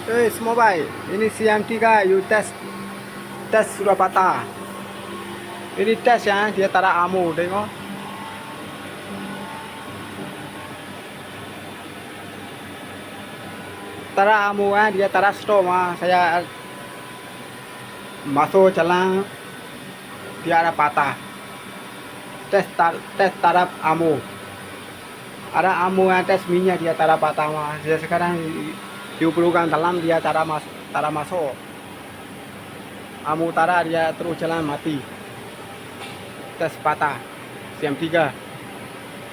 Semua baik. Ini CM3 you tes tes sudah patah. Ini tes ya, dia taruh ammo, tengok. Taruh ammo dia taruh stop saya masuk jalan dia ada patah. Tes taruh ammo. Ada ammo tes minyak dia taruh patah Dia sekarang diperlukan dalam dia taruh masuk. Ammo taruh dia terus jalan mati. Tes patah. CM3.